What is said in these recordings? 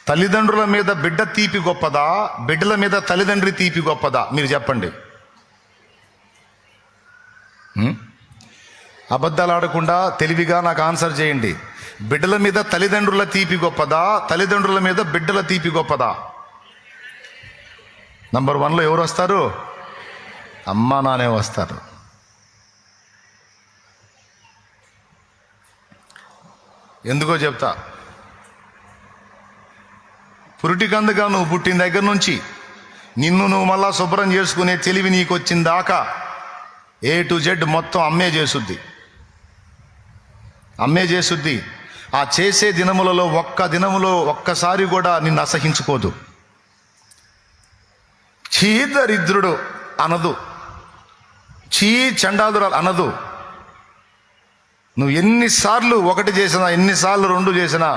తల్లిదండ్రుల మీద బిడ్డ తీపి గొప్పదా, బిడ్డల మీద తల్లిదండ్రి తీపి గొప్పదా? మీరు చెప్పండి. అబద్ధాలు ఆడకుండా తెలివిగా నాకు ఆన్సర్ చేయండి. బిడ్డల మీద తల్లిదండ్రుల తీపి గొప్పదా, తల్లిదండ్రుల మీద బిడ్డల తీపి గొప్పదా? నంబర్ 1లో ఎవరు వస్తారు? అమ్మా నానే వస్తారు. ఎందుకో చెప్తా. పురిటికందుగా నువ్వు పుట్టిన దగ్గర నుంచి నిన్ను నువ్వు మళ్ళా శుభ్రం చేసుకునే తెలివి నీకు వచ్చిన దాకా A to Z మొత్తం అమ్మే చేసుద్ది. ఆ చేసే దినములలో ఒక్కసారి కూడా నిన్ను అసహించుకోదు. చీ దరిద్రుడు అనదు, చీ చండాలురాలు అనదు. నువ్వు ఎన్నిసార్లు 1 చేసినా, ఎన్నిసార్లు 2 చేసినా,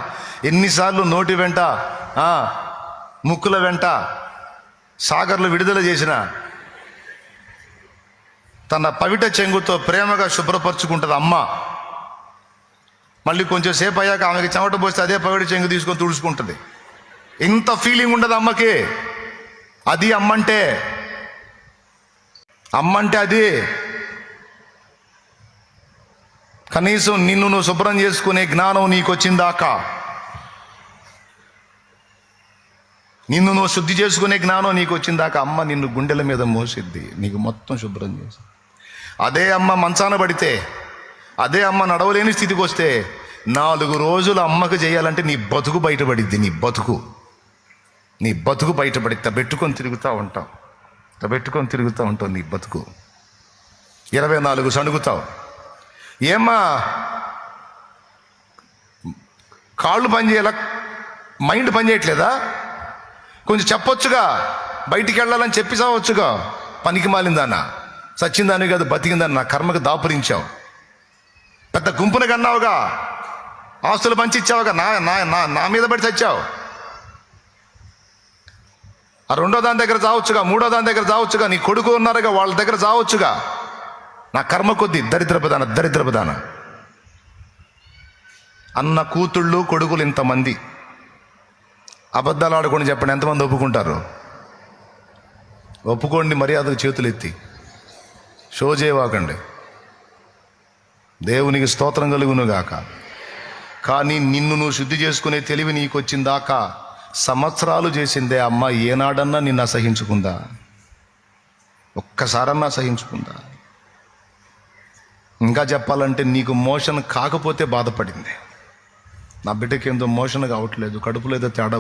ఎన్నిసార్లు నోటి వెంట ముక్కుల వెంట సాగర్లు విడుదల చేసిన తన పవిట చెంగుతో ప్రేమగా శుభ్రపరచుకుంటుంది అమ్మ. మళ్ళీ కొంచెం సేపు అయ్యాక ఆమెకి చెమట పోస్తే అదే పవిట చెంగు తీసుకొని తుడుచుకుంటుంది. ఇంత ఫీలింగ్ ఉండదు అమ్మకి. అది అమ్మంటే అది. కనీసం నిన్ను నువ్వు శుభ్రం చేసుకునే జ్ఞానం నీకు వచ్చిందాకా, నిన్ను నువ్వు శుద్ధి చేసుకునే జ్ఞానం నీకు వచ్చిందాకా అమ్మ నిన్ను గుండెల మీద మోసిద్ది, నీకు మొత్తం శుభ్రం చేసి. అదే అమ్మ మంచాన పడితే, అదే అమ్మ నడవలేని స్థితికి వస్తే 4 రోజులు అమ్మకు చేయాలంటే నీ బతుకు బయటపడిద్ది. నీ బతుకు బయటపడి తబెట్టుకొని తిరుగుతూ ఉంటావు. నీ బతుకు 24 సణుగుతావు. ఏమ్మా కాళ్ళు పనిచేయాల, మైండ్ పనిచేయట్లేదా? కొంచెం చెప్పొచ్చుగా, బయటికి వెళ్ళాలని చెప్పి సావచ్చుగా. పనికి మాలిందానా, సచ్చిందాని కాదు బతికిందాన్ని నా కర్మకు దాపురించావు. పెద్ద గుంపును కన్నావుగా, ఆస్తులు పంచిచ్చావుగా, నా మీద పడి చచ్చావు. ఆ 2వ దాని దగ్గర చావచ్చుగా, 3వ దాని దగ్గర చావచ్చుగా, నీ కొడుకు ఉన్నారుగా వాళ్ళ దగ్గర చావచ్చుగా. నా కర్మ కొద్దీ దరిద్రపదాన అన్న కూతుళ్ళు కొడుకులు ఇంతమంది. అబద్ధాలు ఆడుకొని చెప్పండి, ఎంతమంది ఒప్పుకుంటారు? ఒప్పుకోండి, మర్యాదకు చేతులు ఎత్తి. షో చేయవాకండి. దేవునికి స్తోత్రం కలుగును గాక. కానీ నిన్ను నువ్వు శుద్ధి చేసుకునే తెలివి నీకు వచ్చిందాకా సంవత్సరాలు చేసిందే అమ్మ ఏనాడన్నా నిన్ను అసహించుకుందా? ఒక్కసారన్నా అసహించుకుందా? ఇంకా చెప్పాలంటే నీకు మోషన్ కాకపోతే బాధపడింది. నా బిడ్డకి ఏందో మోషన్ కావట్లేదు, కడుపులో ఏదో తేడా